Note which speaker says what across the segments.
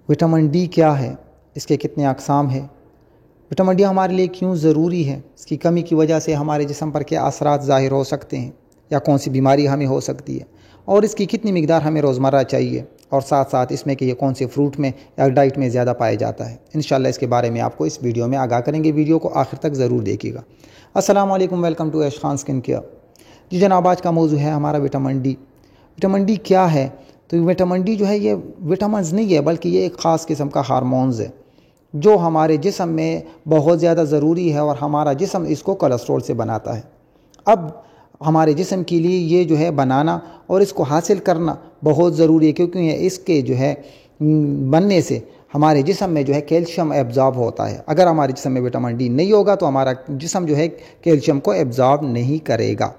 Speaker 1: Vitamin D क्या है, इसके कितने अक़साम हैं, विटामिन डी हमारे लिए क्यों ज़रूरी है, इसकी कमी की वजह से हमारे जिस्म पर क्या असरात ज़ाहिर हो सकते हैं या कौन सी बीमारी हमें हो सकती है और इसकी कितनी मिकदार हमें रोज़मर्रा चाहिए, और साथ साथ इसमें कि ये कौन से फ्रूट में या डाइट में ज़्यादा पाया जाता है। इंशाल्लाह इसके बारे में आपको इस वीडियो में आगाह करेंगे। वीडियो को आखिर तक ज़रूर देखिएगा। अस्सलाम वालेकुम, welcome to Aish Khan skin care. जी जनाब, आज का मौजू है हमारा विटामिन डी। विटामिन डी क्या है? तो विटामिन डी जो है ये विटामिन नहीं है, बल्कि ये एक ख़ास किस्म का हार्मोन्स है जो हमारे जिस्म में बहुत ज़्यादा ज़रूरी है और हमारा जिस्म इसको कोलेस्ट्रॉल से बनाता है। अब हमारे जिस्म के लिए ये जो है बनाना और इसको हासिल करना बहुत ज़रूरी है, क्योंकि इसके जो है बनने से हमारे जिस्म में जो है कैल्शियम एब्जॉर्ब होता है। अगर हमारे जिस्म में विटामिन डी नहीं होगा तो हमारा जिस्म जो है कैल्शियम को एब्जॉर्ब नहीं करेगा।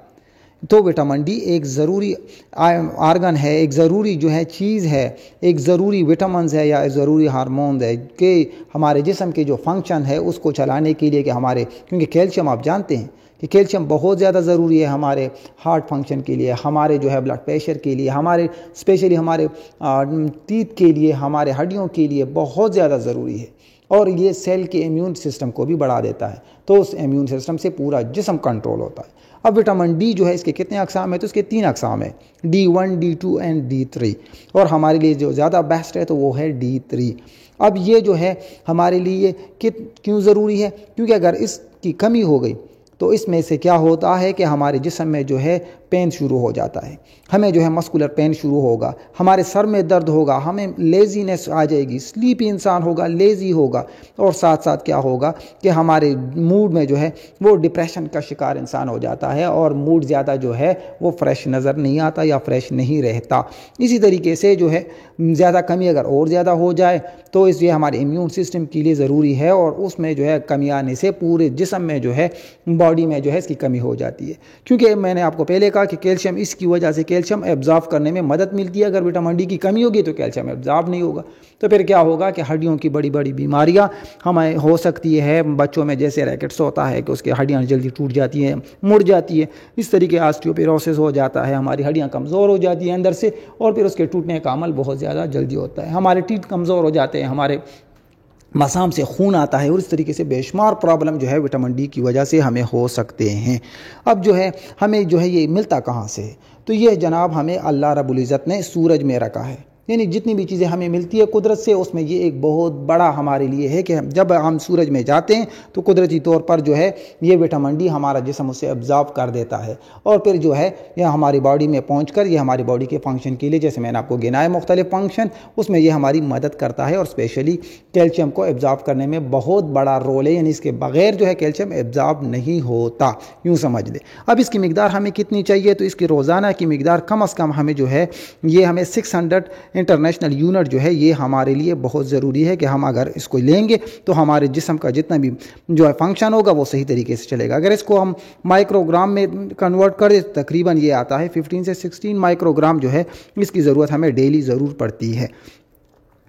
Speaker 1: तो विटामिन डी एक ज़रूरी आर्गन है, एक ज़रूरी जो है चीज़ है, एक ज़रूरी विटामिन है या एक ज़रूरी हार्मोन है कि हमारे जिस्म के जो फंक्शन है उसको चलाने के लिए, कि हमारे, क्योंकि कैल्शियम आप जानते हैं कि कैल्शियम बहुत ज़्यादा ज़रूरी है हमारे हार्ट फंक्शन के लिए, हमारे जो है ब्लड प्रेशर के लिए, हमारे स्पेशली हमारे टीथ के लिए, हमारे हड्डियों के लिए बहुत ज़्यादा ज़रूरी है। और ये सेल के इम्यून सिस्टम को भी बढ़ा देता है, तो उस इम्यून सिस्टम से पूरा जिस्म कंट्रोल होता है। अब विटामिन डी जो है इसके कितने अक़साम है? तो इसके 3 अक़साम है, D1, D2 एंड D3। और हमारे लिए जो ज़्यादा बेस्ट है तो वो है D3। अब ये जो है हमारे लिए क्यों ज़रूरी है? क्योंकि अगर इसकी कमी हो गई तो इसमें से क्या होता है कि हमारे जिस्म में जो है पेन शुरू हो जाता है, हमें जो है मस्कुलर पेन शुरू होगा, हमारे सर में दर्द होगा, हमें लेज़ीनेस आ जाएगी, स्लीपी इंसान होगा, लेज़ी होगा, और साथ साथ क्या होगा कि हमारे मूड में जो है वो डिप्रेशन का शिकार इंसान हो जाता है और मूड ज़्यादा जो है वो फ्रेश नज़र नहीं आता या फ्रेश नहीं रहता। इसी तरीके से जो है ज़्यादा कमी अगर और ज़्यादा हो जाए तो इसलिए हमारे इम्यून सिस्टम के लिए ज़रूरी है, और उसमें जो है कमी आने से पूरे जिस्म में जो है बॉडी में जो है इसकी कमी हो जाती है। क्योंकि मैंने आपको पहले कहा कि कैल्शियम, इसकी वजह से कैल्शियम एब्जॉर्ब करने में मदद मिलती है। अगर विटामिन डी की कमी होगी तो कैल्शियम एब्जॉर्ब नहीं होगा, तो फिर क्या होगा कि हड्डियों की बड़ी बड़ी बीमारियां हमें हो सकती है। बच्चों में जैसे रैकेट्स होता है कि उसकी हड्डियां जल्दी टूट जाती हैं, मुड़ जाती है, इस तरीके ऑस्टियोपोरोसिस हो जाता है, हमारी हड्डियां कमज़ोर हो जाती हैं अंदर से, और फिर उसके टूटने का अमल बहुत ज़्यादा जल्दी होता है। हमारे टीथ कमज़ोर हो जाते हैं, हमारे मसाम से खून आता है, और इस तरीके से बेशुमार प्रॉब्लम जो है विटामिन डी की वजह से हमें हो सकते हैं। अब जो है हमें जो है ये मिलता कहाँ से है? तो ये जनाब हमें अल्लाह रब्बुल इज़्ज़त ने सूरज में रखा है। यानी जितनी भी चीज़ें हमें मिलती है कुदरत से, उसमें ये एक बहुत बड़ा हमारे लिए है कि जब हम सूरज में जाते हैं तो कुदरती तौर पर जो है ये विटामिन डी हमारा जिस्म उससे एब्जॉर्ब कर देता है, और फिर जो है यह हमारी बॉडी में पहुंचकर ये हमारी बॉडी के फंक्शन के लिए, जैसे मैंने आपको गिनाए मुख्तलिफ फंक्शन, उसमें ये हमारी मदद करता है। और स्पेशली कैल्शियम को एब्जॉर्ब करने में बहुत बड़ा रोल है, यानी इसके बगैर जो है कैल्शियम एब्जॉर्ब नहीं होता, यूँ समझ लें। अब इसकी मिकदार हमें कितनी चाहिए? तो इसकी रोज़ाना की मिकदार कम अज़ कम हमें जो है ये हमें 600 इंटरनेशनल यूनिट जो है ये हमारे लिए बहुत ज़रूरी है कि हम अगर इसको लेंगे तो हमारे जिस्म का जितना भी जो है फंक्शन होगा वो सही तरीके से चलेगा। अगर इसको हम माइक्रोग्राम में कन्वर्ट करें तो तकरीबन ये आता है 15 से 16 माइक्रोग्राम जो है इसकी ज़रूरत हमें डेली ज़रूर पड़ती है।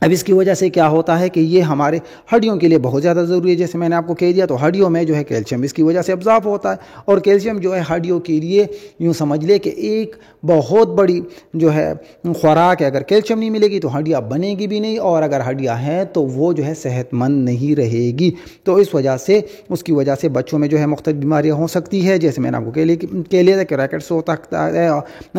Speaker 1: अब इसकी वजह से क्या होता है कि ये हमारे हड्डियों के लिए बहुत ज़्यादा ज़रूरी है। जैसे मैंने आपको कह दिया, तो हड्डियों में जो है कैल्शियम इसकी वजह से अब्जॉर्ब होता है, और कैल्शियम जो है हड्डियों के लिए यूँ समझ ले कि एक बहुत बड़ी जो है खुराक है। अगर कैल्शियम नहीं मिलेगी तो हड्डियाँ बनेगी भी नहीं, और अगर हड्डियाँ हैं तो वो जो है सेहतमंद नहीं रहेगी। तो इस वजह से उसकी वजह से बच्चों में जो है मुख्तलिफ बीमारियाँ हो सकती है। जैसे मैंने आपको कह लिया था कि रैकेट्स हो सकता है,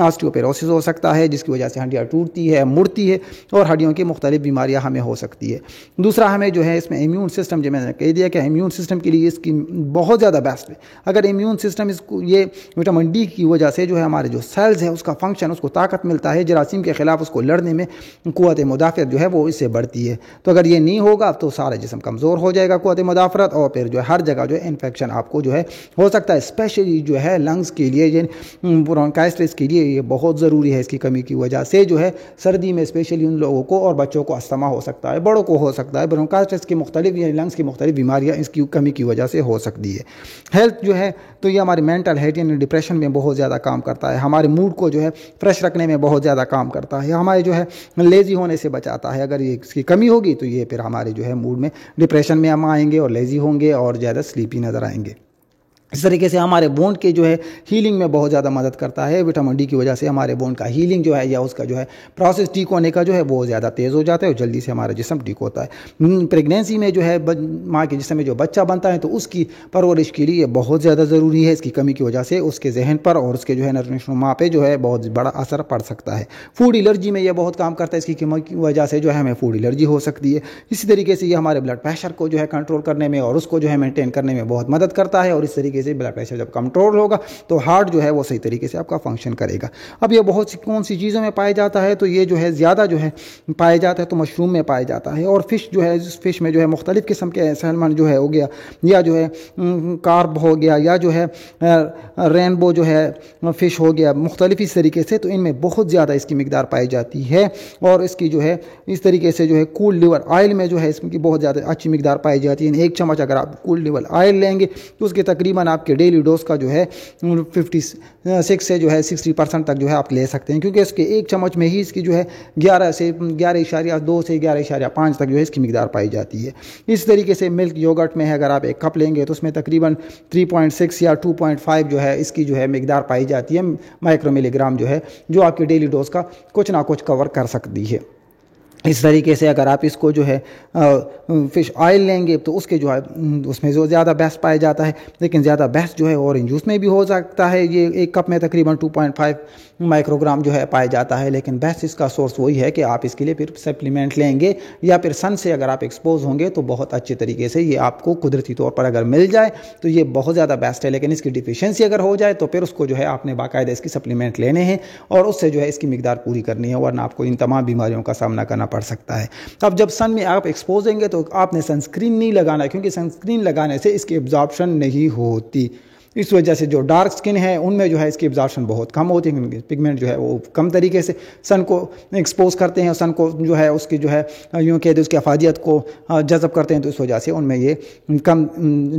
Speaker 1: ऑस्टियोपोरोसिस हो सकता है, जिसकी वजह से हड्डियाँ टूटती है, मुड़ती है, और हड्डियों की मुख्तलिफ बीमारियां हमें हो सकती है। दूसरा, हमें जो है इसमें इम्यून सिस्टम, जो मैंने कह दिया कि इम्यून सिस्टम के लिए इसकी बहुत ज़्यादा बेस्ट है। अगर इम्यून सिस्टम इसको ये विटामिन डी की वजह से जो है हमारे जो सेल्स है उसका फंक्शन, उसको ताकत मिलता है, जरासीम के ख़िलाफ़ उसको लड़ने में क़ुव्वत मुदाफ़अत जो है वो इससे बढ़ती है। तो अगर ये नहीं होगा तो सारा जिस्म कमज़ोर हो जाएगा, क़ुव्वत मुदाफ़अत, और फिर जो है हर जगह जो है इन्फेक्शन आपको जो है हो सकता है। स्पेशली जो है लंग्स के लिए, ब्रोंकाइटिस के लिए ये बहुत ज़रूरी है। इसकी कमी की वजह से जो है सर्दी में स्पेशली उन लोगों को और बच्चों को अस्थमा हो सकता है, बड़ों को हो सकता है, ब्रोंकाइटिस की मुख्तलिफ या लंग्स की मुख्तलिफ बीमारियाँ इसकी कमी की वजह से हो सकती है। हेल्थ जो है तो ये हमारी मेंटल हेल्थ यानी डिप्रेशन में बहुत ज़्यादा काम करता है, हमारे मूड को जो है फ्रेश रखने में बहुत ज़्यादा काम करता है, हमारे जो है लेज़ी होने से बचाता है। अगर ये इसकी कमी होगी तो ये फिर हमारे जो है मूड में डिप्रेशन में हम आएंगे और लेज़ी होंगे और ज़्यादा स्लीपी नज़र आएंगे। इस तरीके से हमारे बोन के जो है हीलिंग में बहुत ज़्यादा मदद करता है। विटामिन डी की वजह से हमारे बोन का हीलिंग जो है या उसका जो है प्रोसेस ठीक होने का जो है बहुत ज़्यादा तेज़ हो जाता है और जल्दी से हमारा जिस्म ठीक होता है। प्रेगनेंसी में जो है माँ के जिस्म में जो बच्चा बनता है तो उसकी परवरिश के लिए बहुत ज़्यादा ज़रूरी है। इसकी कमी की वजह से उसके जहन पर और उसके जो है नशोनुमा पे जो है बहुत बड़ा असर पड़ सकता है। फूड एलर्जी में यह बहुत काम करता है। इसकी कमी की वजह से जो है हमें फूड एलर्जी हो सकती है। इसी तरीके से ये हमारे ब्लड प्रेशर को जो है कंट्रोल करने में और उसको जो है मेंटेन करने में बहुत मदद करता है। और इस तरीके से ब्लड प्रेशर जब कंट्रोल होगा तो हार्ट जो है वो सही तरीके से आपका फंक्शन करेगा। अब ये बहुत सी कौन सी चीज़ों में पाया जाता है, तो ये जो है ज़्यादा जो है पाया जाता है तो मशरूम में पाया जाता है। और फिश जो है, फिश में जो है मुख्तलिफ़ किस्म के सैल्मन जो है हो गया, या जो है कार्प हो गया, या जो है रेनबो जो है फ़िश हो गया, मुख्तलिफ इस तरीके से, तो इनमें बहुत ज़्यादा इसकी मिकदार पाई जाती है। और इसकी जो है इस तरीके से जो है कूल लिवर ऑयल में जो है इसकी बहुत ज़्यादा अच्छी मिकदार पाई जाती है। 1 चम्मच अगर आप कूल लिवर ऑयल लेंगे तो उसके तकरीबन आपके डेली डोज का जो है 56 से जो है 60% तक जो है आप ले सकते हैं, क्योंकि इसके 1 चम्मच में ही इसकी जो है 11 से 11.2 से 11.5 तक जो है इसकी मिकदार पाई जाती है। इस तरीके से मिल्क योगर्ट में है अगर आप 1 कप लेंगे तो उसमें तकरीबन 3.6 या 2.5 जो है इसकी जो है मिकदार पाई जाती है, माइक्रो मिलीग्राम जो है, जो आपके डेली डोज का कुछ ना कुछ कवर कर सकती है। इस तरीके से अगर आप इसको जो है फ़िश ऑयल लेंगे तो उसके जो है उसमें जो ज़्यादा बेस्ट पाया जाता है, लेकिन ज़्यादा बेस्ट जो है ऑरेंज जूस में भी हो सकता है। ये 1 कप में तकरीबन 2.5 माइक्रोग्राम जो है पाया जाता है, लेकिन बेस्ट इसका सोर्स वही है कि आप इसके लिए फिर सप्लीमेंट लेंगे या फिर सन से अगर आप एक्सपोज होंगे तो बहुत अच्छे तरीके से ये आपको कुदरती तौर पर अगर मिल जाए तो ये बहुत ज़्यादा बेस्ट है। लेकिन इसकी डिफिशियंसी अगर हो जाए तो फिर उसको जो है आपने बाकायदा इसकी सप्लीमेंट लेने हैं और उससे जो है इसकी मिकदार पूरी करनी है, वरना आपको इन तमाम बीमारियों का सामना करना पड़ सकता है। अब जब सन में आप एक्सपोज होंगे तो आपने सनस्क्रीन नहीं लगाना, क्योंकि सनस्क्रीन लगाने से इसकी एब्जॉर्प्शन नहीं होती। इस वजह से जो डार्क स्किन है उनमें जो है इसकी एब्जॉर्प्शन बहुत कम होती है, क्योंकि पिगमेंट जो है वो कम तरीके से सन को एक्सपोज करते हैं और सन को जो है उसकी जो है यूँ कह दे उसकी अफादियत को जज़ब करते हैं, तो इस वजह से उनमें ये कम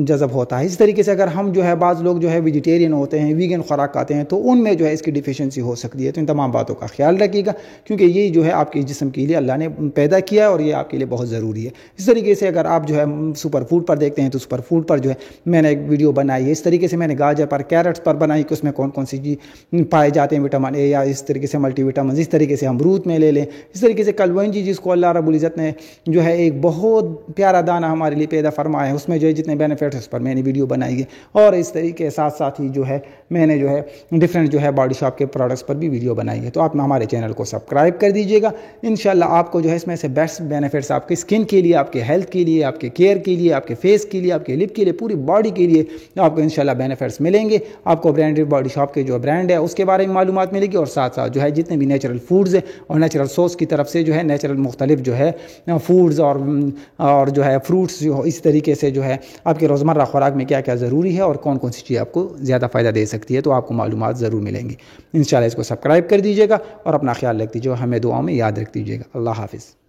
Speaker 1: जज़ब होता है। इस तरीके से अगर हम जो है बाज़ लोग जो है वेजिटेरियन होते हैं, वीगन खुराक खाते हैं, तो उनमें जो है इसकी डिफिशियंसी हो सकती है। तो इन तमाम बातों का ख्याल रखिएगा, क्योंकि ये जो है आपके जिस्म के लिए अल्लाह ने पैदा किया है और ये आपके लिए बहुत ज़रूरी है। इस तरीके से अगर आप जो है सुपर फूड पर देखते हैं तो सुपर फूड पर जो है मैंने एक वीडियो बनाई है। इस तरीके से मैंने गाजर पर, कैरेट्स पर बनाई कि उसमें कौन कौन सी चीज़ पाए जाते हैं, विटामिन ए या इस तरीके से मल्टीविटामिन। इस तरीके से अमरूद में ले लें। इस तरीके से कलवंजी जिसको अल्लाह रब्बुल इज़्ज़त ने जो है एक बहुत प्यारा दाना हमारे लिए पैदा फरमाया है, उसमें जो है जितने बेनिफिट्स उस पर मैंने वीडियो बनाई है। और इस तरीके के साथ साथ ही जो है मैंने जो है डिफरेंट जो है बॉडी शॉप के प्रोडक्ट्स पर भी वीडियो बनाई है। तो आप हमारे चैनल को सब्सक्राइब कर दीजिएगा। इंशाल्लाह आपको जो है इसमें से बेस्ट बेनिफिट्स आपके स्किन के लिए, आपके हेल्थ के लिए, आपके केयर के लिए, आपके फेस के लिए, आपके लिप के लिए, पूरी बॉडी के लिए आपको इंशाल्लाह बेनिफिट्स मिलेंगे। आपको ब्रांडेड बॉडी शॉप के जो ब्रांड है उसके बारे में मालूमात मिलेगी, और साथ साथ जो है जितने भी नेचुरल फूड्स है और नेचुरल सोर्स की तरफ से जो है नेचुरल मुख्तलिफ जो है फूड्स और जो है फ्रूट्स जो इस तरीके से जो है आपके रोज़मर्रा खुराक में क्या क्या ज़रूरी है और कौन कौन सी चीज़ आपको ज़्यादा फ़ायदा दे सकती है, तो आपको मालूमात ज़रूर मिलेंगी। इंशाल्लाह इसको सब्सक्राइब कर दीजिएगा और अपना ख्याल रख दीजिएगा, हमें दुआओं में याद रख दीजिएगा। अल्लाह हाफ़िज़।